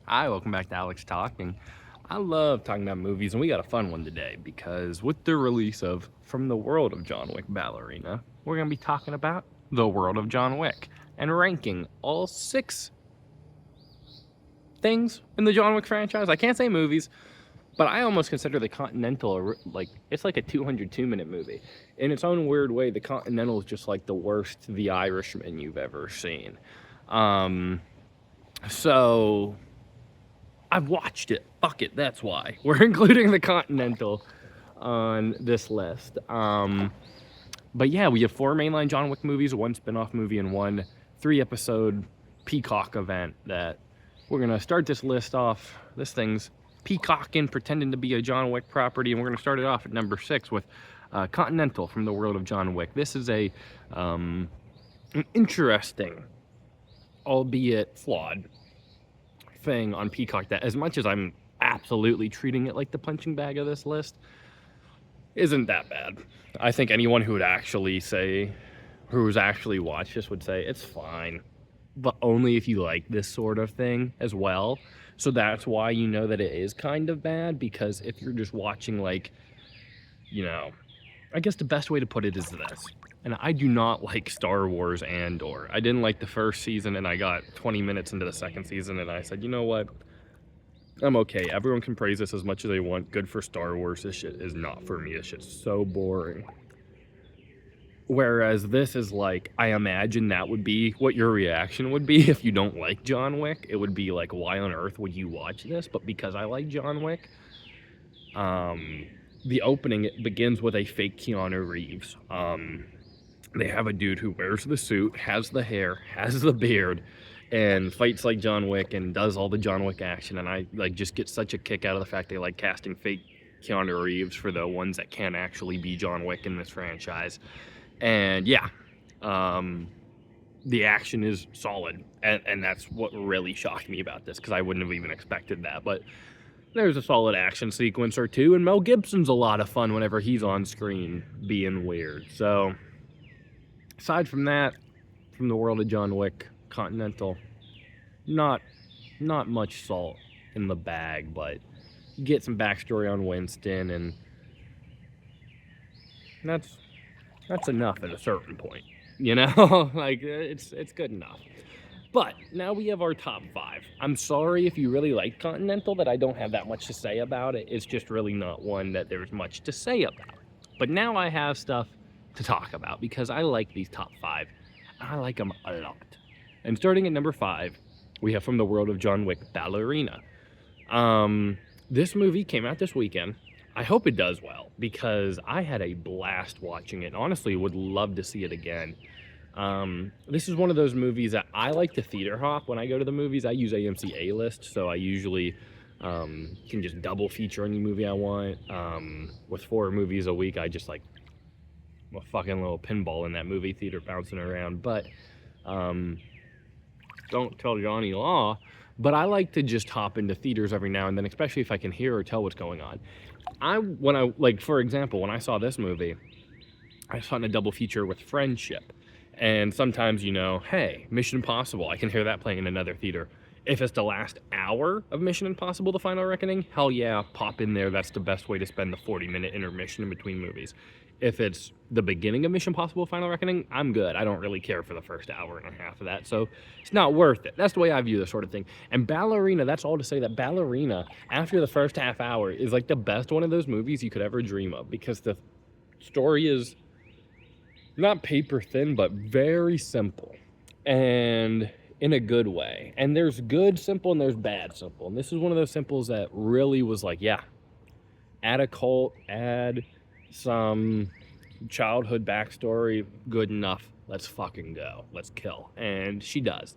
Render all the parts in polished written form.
Hi, welcome back to Alex Talking. I love talking about movies, and we got a fun one today because with the release of From the World of John Wick Ballerina, we're going to be talking about the world of John Wick and ranking all 6 things in the John Wick franchise. I can't say movies, but I almost consider The Continental like it's like a 202-minute movie. In its own weird way, The Continental is just like the worst The Irishman you've ever seen. So I've watched it. Fuck it, that's why. We're including The Continental on this list. But yeah, we have 4 mainline John Wick movies, 1 spin-off movie, and 1 3-episode Peacock event that we're going to start this list off. This thing's peacocking, pretending to be a John Wick property, and we're going to start it off at number 6 with Continental from the world of John Wick. This is an interesting, albeit flawed, thing on Peacock that, as much as I'm absolutely treating it like the punching bag of this list, isn't that bad. I think anyone who's actually watched this would say it's fine, but only if you like this sort of thing as well. So that's why you know that it is kind of bad, because if you're just watching, like, I guess the best way to put it is this. And I do not like Star Wars Andor. I didn't like the first season, and I got 20 minutes into the second season, and I said, you know what? I'm okay. Everyone can praise this as much as they want. Good for Star Wars. This shit is not for me. This shit's so boring. Whereas this is like, I imagine that would be what your reaction would be if you don't like John Wick. It would be like, why on earth would you watch this? But because I like John Wick, the opening, it begins with a fake Keanu Reeves. They have a dude who wears the suit, has the hair, has the beard, and fights like John Wick and does all the John Wick action. And I just get such a kick out of the fact they like casting fake Keanu Reeves for the ones that can't actually be John Wick in this franchise. And yeah, the action is solid, and that's what really shocked me about this, because I wouldn't have even expected that. But there's a solid action sequence or two, and Mel Gibson's a lot of fun whenever he's on screen being weird. So aside from that, from the world of John Wick, Continental, not much salt in the bag, but you get some backstory on Winston, and that's enough at a certain point, like it's good enough. But now we have our top 5. I'm sorry if you really like Continental that I don't have that much to say about it. It's just really not one that there's much to say about. But now I have stuff to talk about because I like these top 5. And I like them a lot. And starting at number 5, we have From the World of John Wick, Ballerina. This movie came out this weekend. I hope it does well, because I had a blast watching it. Honestly, would love to see it again. This is one of those movies that I like to theater hop. When I go to the movies, I use AMC A-List, so I usually can just double feature any movie I want. With 4 movies a week, I just like a fucking little pinball in that movie theater bouncing around. But don't tell Johnny Law. But I like to just hop into theaters every now and then, especially if I can hear or tell what's going on. For example, when I saw this movie, I saw it in a double feature with Friendship. And sometimes, hey, Mission Impossible, I can hear that playing in another theater. If it's the last hour of Mission Impossible: The Final Reckoning, hell yeah, pop in there. That's the best way to spend the 40-minute intermission in between movies. If it's the beginning of Mission Impossible: Final Reckoning, I'm good. I don't really care for the first hour and a half of that, so it's not worth it. That's the way I view this sort of thing. And Ballerina, that's all to say that Ballerina, after the first half hour, is like the best one of those movies you could ever dream of, because the story is not paper thin, but very simple, and in a good way. And there's good simple and there's bad simple. And this is one of those simples that really was like, yeah, add a cult, add some childhood backstory, good enough. Let's fucking go. Let's kill. And she does.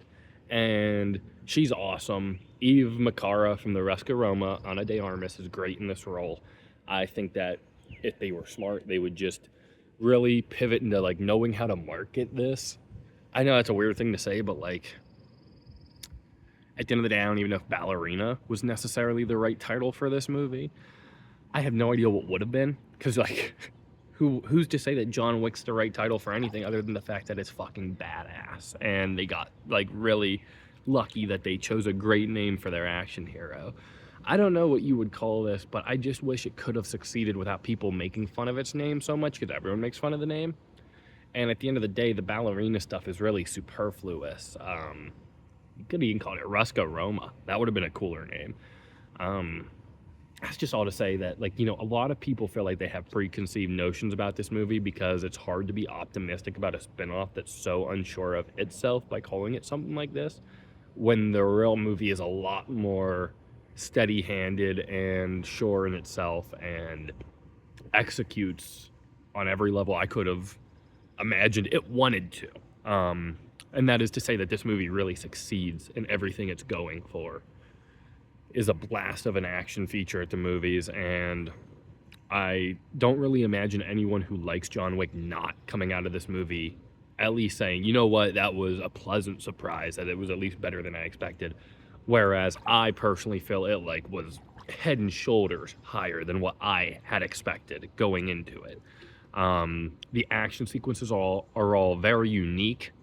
And she's awesome. Eve Macara from the Resca Roma, Ana de Armas, is great in this role. I think that if they were smart, they would just really pivot into like knowing how to market this. I know that's a weird thing to say, but like at the end of the day, I don't even know if Ballerina was necessarily the right title for this movie. I have no idea what would have been, because like who's to say that John Wick's the right title for anything other than the fact that it's fucking badass, and they got like really lucky that they chose a great name for their action hero. I don't know what you would call this, but I just wish it could have succeeded without people making fun of its name so much, because everyone makes fun of the name. And at the end of the day, the Ballerina stuff is really superfluous. You could even call it Ruska Roma. That would have been a cooler name. That's just all to say that, like, you know, a lot of people feel like they have preconceived notions about this movie because it's hard to be optimistic about a spinoff that's so unsure of itself by calling it something like this, when the real movie is a lot more steady-handed and sure in itself and executes on every level I could have imagined it wanted to. And that is to say that this movie really succeeds in everything it's going for. Is a blast of an action feature at the movies, and I don't really imagine anyone who likes John Wick not coming out of this movie at least saying, you know what, that was a pleasant surprise, that it was at least better than I expected. Whereas I personally feel it like was head and shoulders higher than what I had expected going into it. The action sequences are all very unique,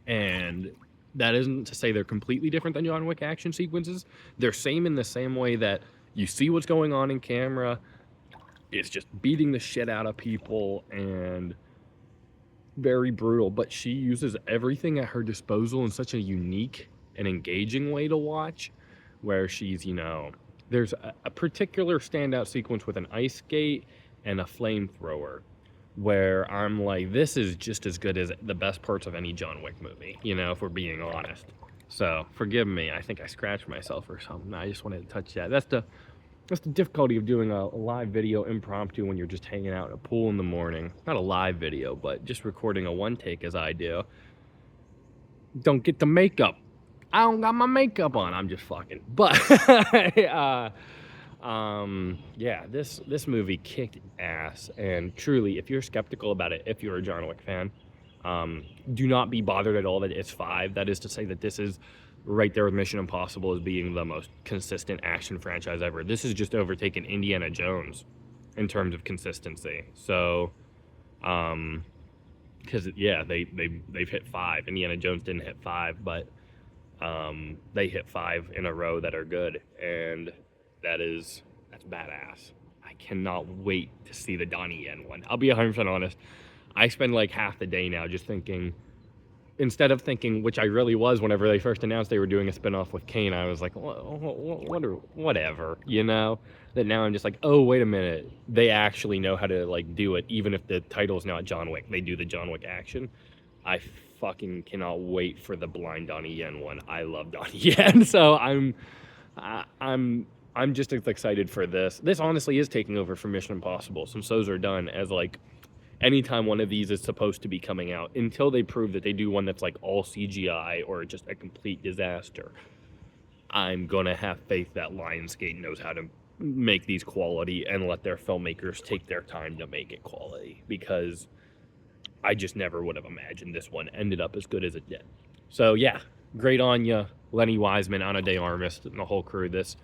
and that isn't to say they're completely different than John Wick action sequences. They're same in the same way that you see what's going on in camera. It's just beating the shit out of people and very brutal, but she uses everything at her disposal in such a unique and engaging way to watch, where she's, you know, there's a particular standout sequence with an ice skate and a flamethrower where I'm like, this is just as good as the best parts of any John Wick movie, you know, if we're being honest. So forgive me, I think I scratched myself or something. I just wanted to touch that. That's the difficulty of doing a live video impromptu when you're just hanging out in a pool in the morning. Not a live video, but just recording a one take as I do. Don't get the makeup. I don't got my makeup on. I'm just fucking. But yeah, this movie kicked ass, and truly, if you're skeptical about it, if you're a John Wick fan, do not be bothered at all that it's 5. That is to say that this is right there with Mission Impossible as being the most consistent action franchise ever. This has just overtaken Indiana Jones in terms of consistency. So, because yeah, they've hit 5. Indiana Jones didn't hit 5, but they hit 5 in a row that are good, and that's badass. I cannot wait to see the Donnie Yen one. I'll be 100% honest. I spend like half the day now just thinking, instead of thinking, which I really was whenever they first announced they were doing a spinoff with Kane, I was like, whatever, you know? That now I'm just like, oh, wait a minute. They actually know how to like do it, even if the title's not John Wick. They do the John Wick action. I fucking cannot wait for the blind Donnie Yen one. I love Donnie Yen, so I'm just as excited for this. This honestly is taking over for Mission Impossible. Some so's are done as like anytime one of these is supposed to be coming out, until they prove that they do one that's like all CGI or just a complete disaster, I'm gonna have faith that Lionsgate knows how to make these quality and let their filmmakers take their time to make it quality, because I just never would have imagined this one ended up as good as it did. So yeah, great on ya, Lenny Wiseman, Ana de Armas, and the whole crew. This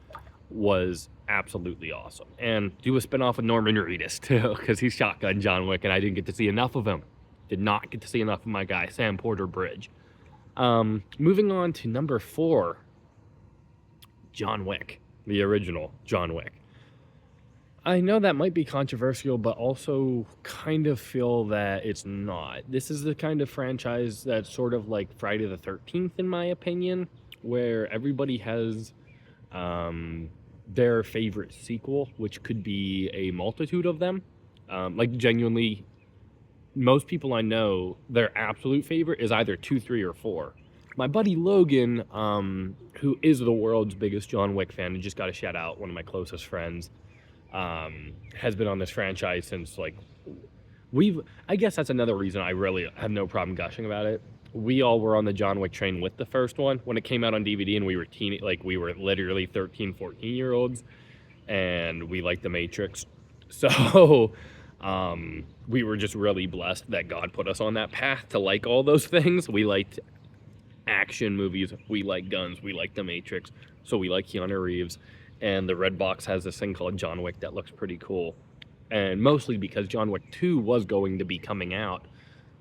was absolutely awesome. And do a spinoff with Norman Reedus too, because he's shotgun John Wick, and I didn't get to see enough of him. Did not get to see enough of my guy, Sam Porter Bridge. Moving on to number 4, John Wick, the original John Wick. I know that might be controversial, but also kind of feel that it's not. This is the kind of franchise that's sort of like Friday the 13th, in my opinion, where everybody has their favorite sequel, which could be a multitude of them. Like genuinely, most people I know, their absolute favorite is either 2, 3, or 4. My buddy Logan, who is the world's biggest John Wick fan, and just got to shout out one of my closest friends, has been on this franchise since like I guess that's another reason I really have no problem gushing about it. We all were on the John Wick train with the first one when it came out on DVD, and we were literally 13, 14-year-olds, and we liked The Matrix. So we were just really blessed that God put us on that path to like all those things. We liked action movies, we like guns, we like The Matrix, so we like Keanu Reeves. And the Red Box has this thing called John Wick that looks pretty cool. And mostly because John Wick 2 was going to be coming out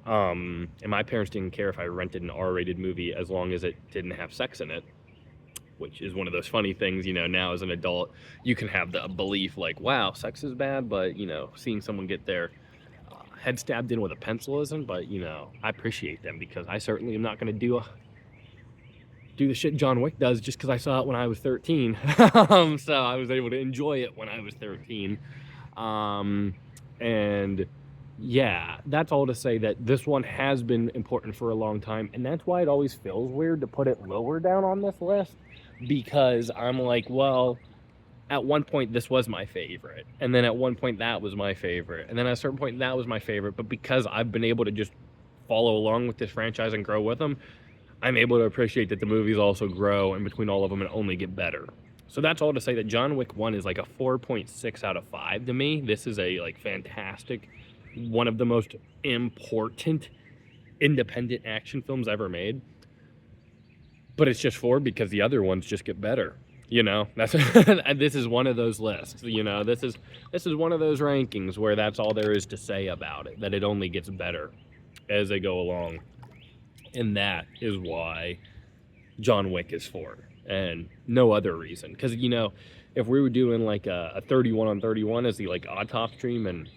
And my parents didn't care if I rented an R-rated movie as long as it didn't have sex in it, which is one of those funny things, now as an adult, you can have the belief like, wow, sex is bad, but, seeing someone get their head stabbed in with a pencil isn't. But, I appreciate them because I certainly am not going to do the shit John Wick does just because I saw it when I was 13. So I was able to enjoy it when I was 13. And yeah, that's all to say that this one has been important for a long time. And that's why it always feels weird to put it lower down on this list, because I'm like, well, at one point this was my favorite, and then at one point that was my favorite, and then at a certain point that was my favorite. But because I've been able to just follow along with this franchise and grow with them, I'm able to appreciate that the movies also grow in between all of them and only get better. So that's all to say that John Wick 1 is like a 4.6 out of 5 to me. This is a fantastic, one of the most important independent action films ever made. But it's just 4 because the other ones just get better. That's this is one of those lists. This is one of those rankings where that's all there is to say about it, that it only gets better as they go along. And that is why John Wick is 4, and no other reason. Because, if we were doing like a 31 on 31 as the Odd Top stream and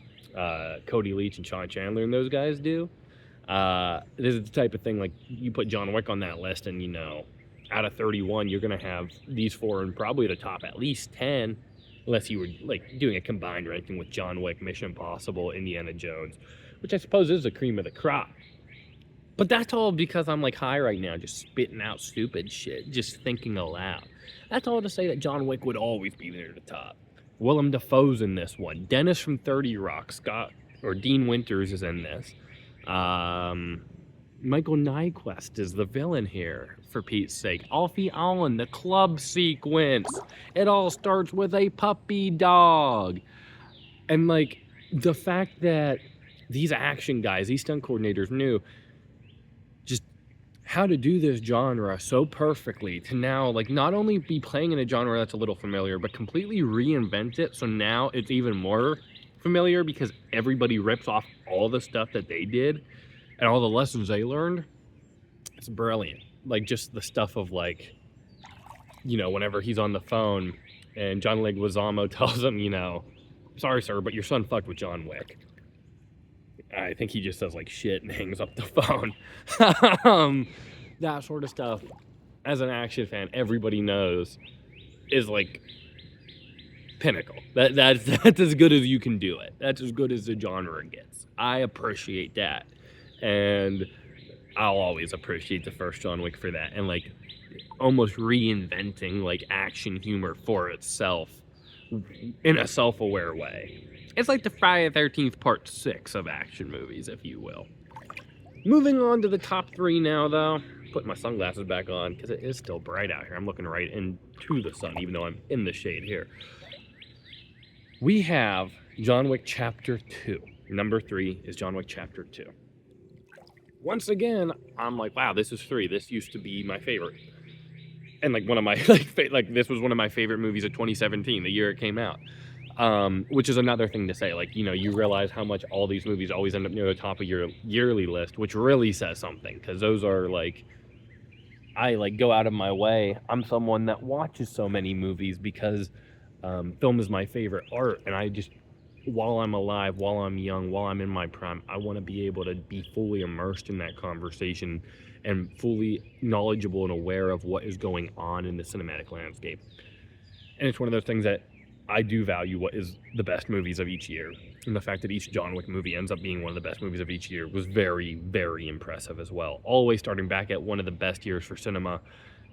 Cody Leach and Sean Chandler and those guys do, this is the type of thing, like, you put John Wick on that list and, out of 31, you're going to have these 4 and probably the top at least 10, unless you were doing a combined ranking with John Wick, Mission Impossible, Indiana Jones, which I suppose is the cream of the crop. But that's all because I'm high right now, just spitting out stupid shit, just thinking aloud. That's all to say that John Wick would always be near the top. Willem Dafoe's in this one. Dennis from 30 Rock, Dean Winters is in this. Michael Nyquist is the villain here, for Pete's sake. Alfie Allen, the club sequence. It all starts with a puppy dog. And the fact that these action guys, these stunt coordinators knew just how to do this genre so perfectly to now not only be playing in a genre that's a little familiar, but completely reinvent it so now it's even more familiar because everybody rips off all the stuff that they did and all the lessons they learned. It's brilliant. Just the stuff of whenever he's on the phone and John Leguizamo tells him, sorry sir, but your son fucked with John Wick. I think he just says shit and hangs up the phone. That sort of stuff, as an action fan, everybody knows is pinnacle. That's as good as you can do it. That's as good as the genre gets. I appreciate that, and I'll always appreciate the first John Wick for that. And almost reinventing action humor for itself in a self-aware way. It's like the Friday the 13th Part 6 of action movies, if you will. Moving on to the top 3 now, though. Putting my sunglasses back on, because it is still bright out here. I'm looking right into the sun, even though I'm in the shade here. We have John Wick Chapter 2. Number 3 is John Wick Chapter 2. Once again, I'm wow, this is 3. This used to be my favorite. And one of my, this was one of my favorite movies of 2017, the year it came out. Which is another thing to say, you realize how much all these movies always end up near the top of your yearly list, which really says something, because those are I go out of my way. I'm someone that watches so many movies because film is my favorite art, and I just, while I'm alive, while I'm young, while I'm in my prime, I want to be able to be fully immersed in that conversation and fully knowledgeable and aware of what is going on in the cinematic landscape. And it's one of those things that I do value what is the best movies of each year. And the fact that each John Wick movie ends up being one of the best movies of each year was very, very impressive as well. Always starting back at one of the best years for cinema.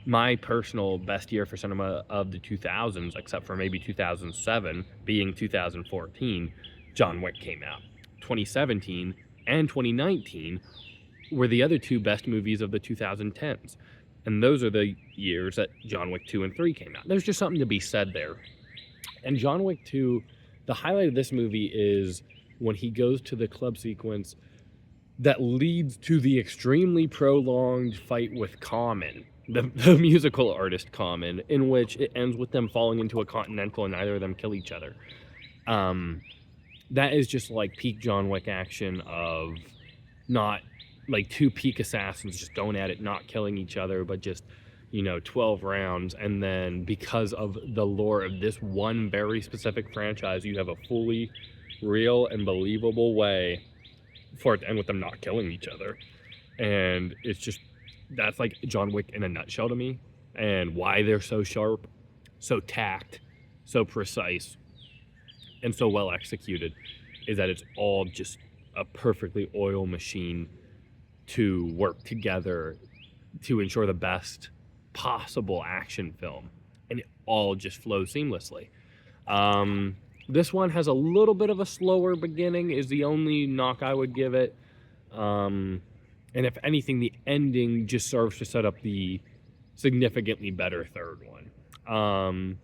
My personal best year for cinema of the 2000s, except for maybe 2007, being 2014, John Wick came out. 2017 and 2019 were the other 2 best movies of the 2010s. And those are the years that John Wick 2 and 3 came out. There's just something to be said there. And John Wick 2, the highlight of this movie is when he goes to the club sequence that leads to the extremely prolonged fight with Common, the musical artist Common, in which it ends with them falling into a continental and neither of them kill each other. That is just peak John Wick action of not like two peak assassins just going at it, not killing each other, but just, 12 rounds. And then because of the lore of this one very specific franchise, you have a fully real and believable way for it to end with them not killing each other. And it's just, that's like John Wick in a nutshell to me, and why they're so sharp, so tact, so precise, and so well executed, is that it's all just a perfectly oiled machine to work together to ensure the best possible action film, and it all just flows seamlessly. This one has a little bit of a slower beginning, is the only knock I would give it. And if anything, the ending just serves to set up the significantly better third one.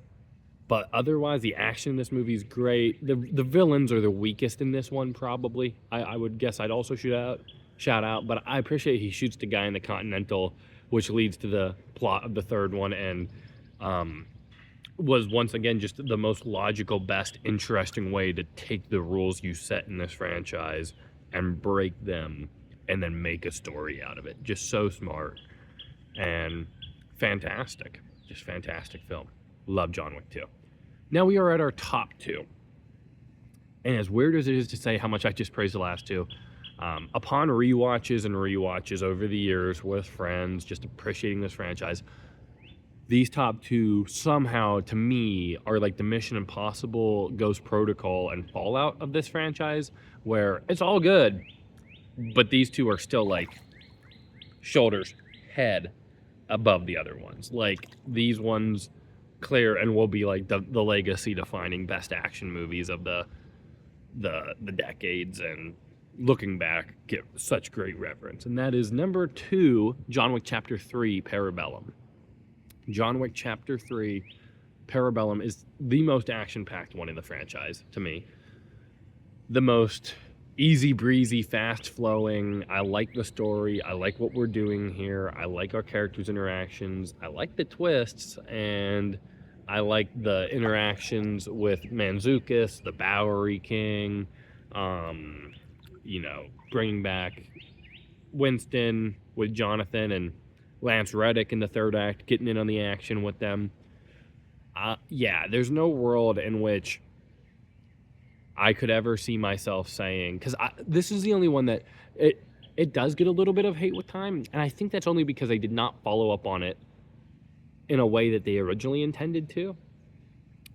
But otherwise, the action in this movie is great. The villains are the weakest in this one, probably. I would guess I'd also shout out, but I appreciate he shoots the guy in the Continental, which leads to the plot of the third one, and was once again just the most logical, best, interesting way to take the rules you set in this franchise and break them and then make a story out of it. Just so smart and fantastic. Just fantastic film. Love John Wick 2. Now we are at our top two. And as weird as it is to say how much I just praised the last two, upon rewatches and rewatches over the years with friends, just appreciating this franchise, these top two somehow, to me, are like the Mission Impossible, Ghost Protocol, and Fallout of this franchise, where it's all good, but these two are still like shoulders, head above the other ones. Like, these ones clear and will be like the legacy defining best action movies of the decades, and looking back, get such great reverence. And that is number 2, John Wick Chapter 3, Parabellum. John Wick Chapter 3, Parabellum is the most action-packed one in the franchise, to me. The most easy breezy, fast-flowing. I like the story. I like what we're doing here. I like our characters' interactions. I like the twists, and I like the interactions with Manzukis, the Bowery King, bringing back Winston with Jonathan, and Lance Reddick in the third act, getting in on the action with them. There's no world in which I could ever see myself saying, because this is the only one that it does get a little bit of hate with time, and I think that's only because they did not follow up on it in a way that they originally intended to,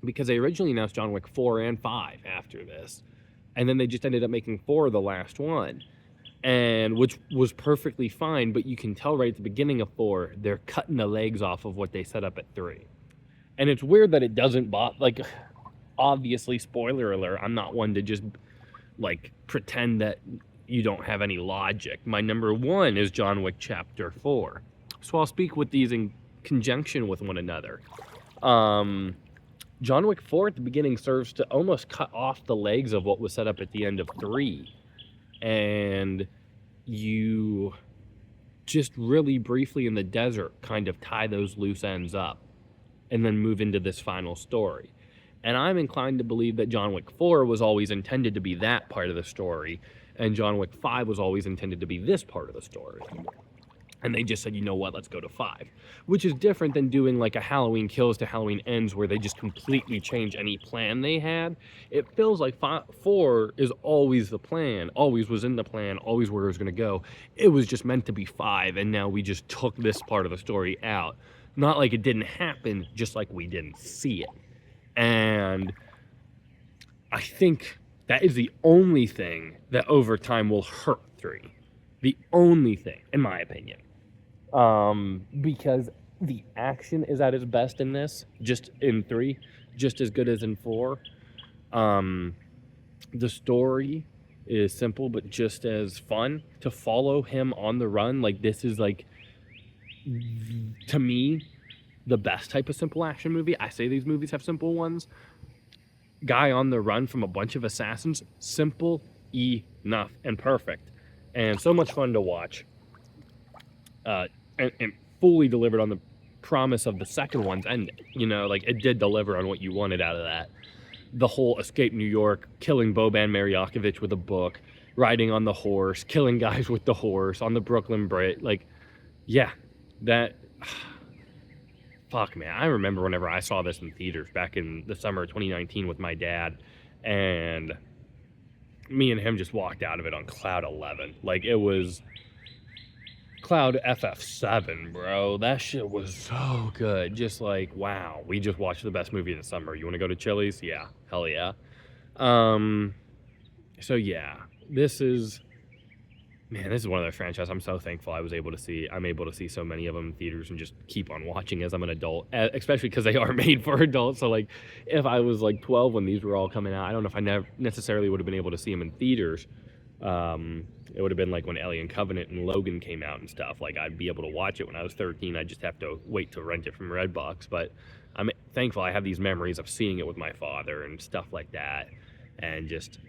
because they originally announced John Wick 4 and 5 after this, and then they just ended up making 4 the last one, and which was perfectly fine, but you can tell right at the beginning of 4, they're cutting the legs off of what they set up at 3. And it's weird that it doesn't obviously, spoiler alert, I'm not one to just pretend that you don't have any logic. My number 1 is John Wick Chapter 4. So I'll speak with these in conjunction with one another. John Wick 4 at the beginning serves to almost cut off the legs of what was set up at the end of 3. And you just really briefly in the desert kind of tie those loose ends up and then move into this final story. And I'm inclined to believe that John Wick 4 was always intended to be that part of the story, and John Wick 5 was always intended to be this part of the story. And they just said, you know what, let's go to 5. Which is different than doing like a Halloween Kills to Halloween Ends, where they just completely change any plan they had. It feels like 4 is always the plan, always was in the plan, always where it was going to go. It was just meant to be 5, and now we just took this part of the story out. Not like it didn't happen, just like we didn't see it. And I think that is the only thing that over time will hurt 3. The only thing, in my opinion. Because the action is at its best in this, just in 3, just as good as in 4. The story is simple, but just as fun to follow him on the run. Like, this is to me, the best type of simple action movie. I say these movies have simple ones. Guy on the run from a bunch of assassins, simple enough and perfect. And so much fun to watch. And fully delivered on the promise of the second one's ending. It did deliver on what you wanted out of that. The whole escape New York, killing Boban Marjanovic with a book, riding on the horse, killing guys with the horse on the Brooklyn Bridge. Like, yeah, that. Fuck, man. I remember whenever I saw this in theaters back in the summer of 2019 with my dad, and me and him just walked out of it on cloud 11. Like, it was cloud FF7, bro. That shit was so good. Just like, wow, we just watched the best movie of the summer. You want to go to Chili's? Yeah, hell yeah. So yeah, this is one of those franchises I'm so thankful I'm able to see so many of them in theaters and just keep on watching as I'm an adult, especially because they are made for adults. So like, if I was like 12 when these were all coming out, I don't know if I never necessarily would have been able to see them in theaters. It would have been like when Alien Covenant and Logan came out and stuff. Like, I'd be able to watch it when I was 13. I'd just have to wait to rent it from Redbox. But I'm thankful I have these memories of seeing it with my father and stuff like that. And just,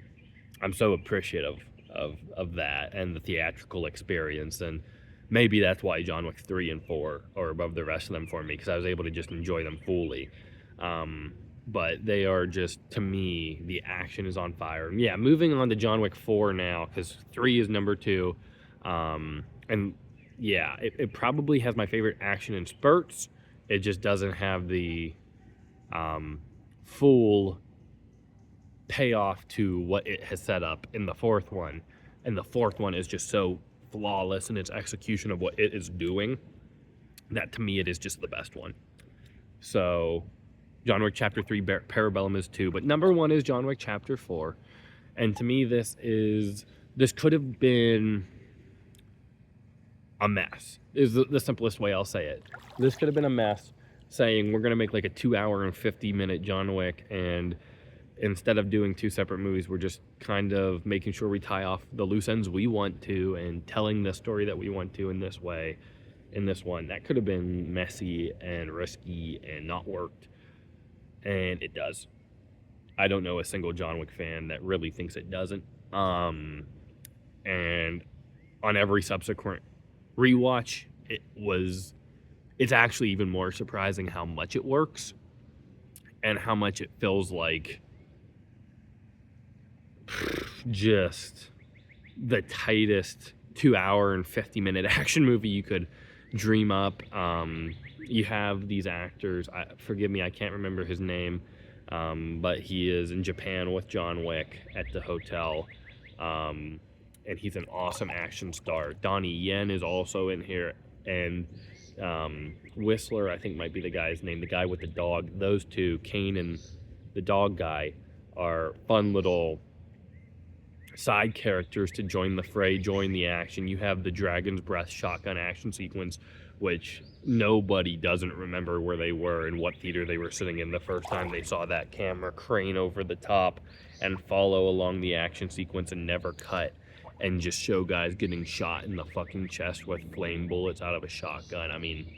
I'm so appreciative of that and the theatrical experience. And maybe that's why John Wick 3 and 4 are above the rest of them for me, because I was able to just enjoy them fully. But they are just, to me, the action is on fire. Yeah, moving on to John Wick 4 now, because 3 is number 2. And yeah, it probably has my favorite action in spurts. It just doesn't have the full payoff to what it has set up in the 4th one. And the 4th one is just so flawless in its execution of what it is doing that, to me, it is just the best one. So John Wick Chapter 3, Parabellum is 2, but number 1 is John Wick Chapter 4. And to me, this could have been a mess, is the simplest way I'll say it. This could have been a mess, saying we're going to make like a 2-hour and 50-minute John Wick, and instead of doing 2 separate movies, we're just kind of making sure we tie off the loose ends we want to and telling the story that we want to in this way, in this one. That could have been messy and risky and not worked. And it does. I don't know a single John Wick fan that really thinks it doesn't. And on every subsequent rewatch, it's actually even more surprising how much it works and how much it feels like just the tightest 2-hour and 50-minute action movie you could dream up. You have these actors, forgive me, I can't remember his name, but he is in Japan with John Wick at the hotel, and he's an awesome action star. Donnie Yen is also in here, and Whistler, I think, might be the guy's name, the guy with the dog. Those two, Kane and the dog guy, are fun little side characters to join the fray, join the action. You have the Dragon's Breath shotgun action sequence, which nobody doesn't remember where they were and what theater they were sitting in the first time they saw that camera crane over the top and follow along the action sequence and never cut and just show guys getting shot in the fucking chest with flame bullets out of a shotgun. I mean,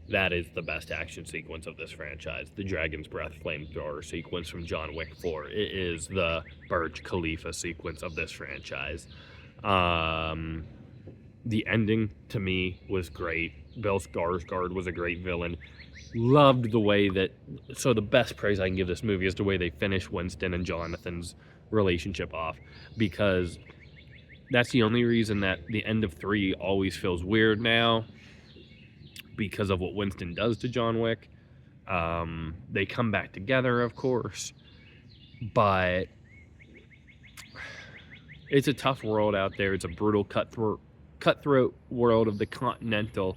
that is the best action sequence of this franchise. The Dragon's Breath flamethrower sequence from John Wick 4. It is the Burj Khalifa sequence of this franchise. The ending, to me, was great. Bill Skarsgård was a great villain. Loved the way that... So the best praise I can give this movie is the way they finish Winston and Jonathan's relationship off. Because that's the only reason that the end of 3 always feels weird now. Because of what Winston does to John Wick. They come back together, of course. But it's a tough world out there. It's a brutal, cutthroat world of the Continental.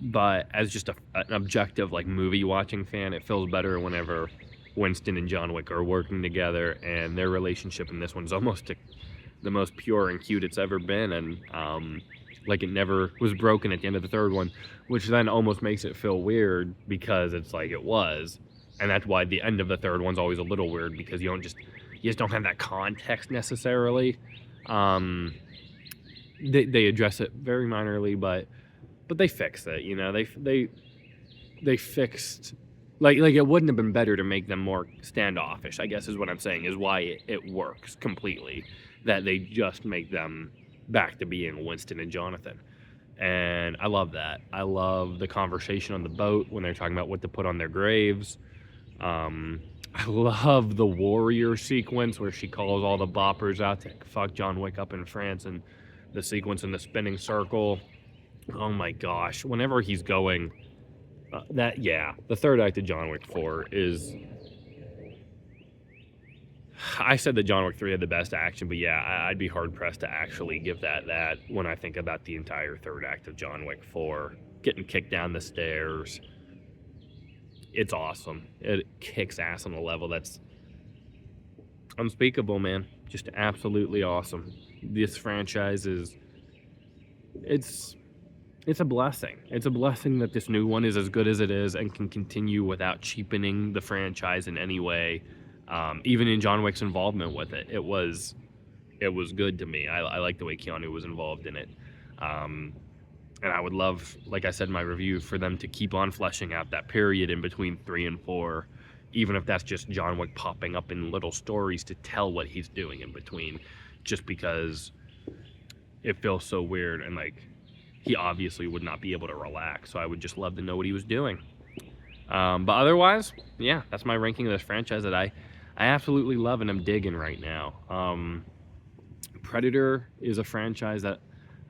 But as just an objective, like, movie watching fan, it feels better whenever Winston and John Wick are working together, and their relationship in this one is almost the most pure and cute it's ever been, and like it never was broken at the end of the 3rd one, which then almost makes it feel weird because it's like it was, and that's why the end of the 3rd one's always a little weird, because you just don't have that context necessarily. They address it very minorly, but they fix it, you know. They fixed, like it wouldn't have been better to make them more standoffish, I guess is what I'm saying, is why it works completely, that they just make them back to being Winston and Jonathan. And I love that. I love the conversation on the boat when they're talking about what to put on their graves. I love the warrior sequence where she calls all the boppers out to fuck John Wick up in France, and the sequence in the spinning circle. Oh my gosh, whenever he's going, the third act of John Wick 4 is. I said that John Wick 3 had the best action, but yeah, I'd be hard pressed to actually give that when I think about the entire third act of John Wick 4. Getting kicked down the stairs. It's awesome. It kicks ass on a level that's unspeakable, man. Just absolutely awesome. This franchise is. It's a blessing. It's a blessing that this new one is as good as it is and can continue without cheapening the franchise in any way. Even in John Wick's involvement with it, it was good to me. I like the way Keanu was involved in it. And I would love, like I said in my review, for them to keep on fleshing out that period in between 3 and 4, even if that's just John Wick popping up in little stories to tell what he's doing in between, just because it feels so weird, and like he obviously would not be able to relax, so I would just love to know what he was doing. But otherwise, yeah, that's my ranking of this franchise that I absolutely love and I'm digging right now. Predator is a franchise that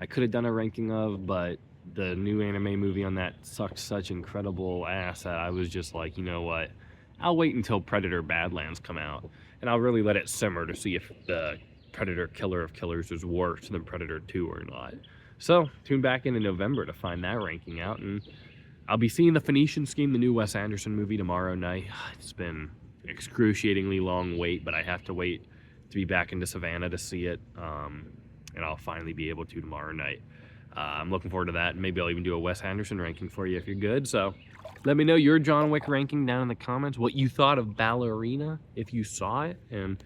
I could have done a ranking of, but the new anime movie on that sucked such incredible ass that I was just like, you know what? I'll wait until Predator Badlands come out, and I'll really let it simmer to see if the Predator Killer of Killers is worse than Predator 2 or not. So, tune back in November to find that ranking out, and I'll be seeing The Phoenician Scheme, the new Wes Anderson movie, tomorrow night. It's been an excruciatingly long wait, but I have to wait to be back into Savannah to see it, and I'll finally be able to tomorrow night. I'm looking forward to that, and maybe I'll even do a Wes Anderson ranking for you if you're good. So let me know your John Wick ranking down in the comments, what you thought of Ballerina if you saw it, and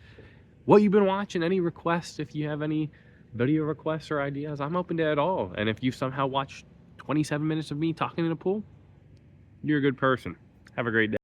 what you've been watching. Any requests, if you have any video requests or ideas, I'm open to it all. And if you somehow watched 27 minutes of me talking in a pool, you're a good person. Have a great day.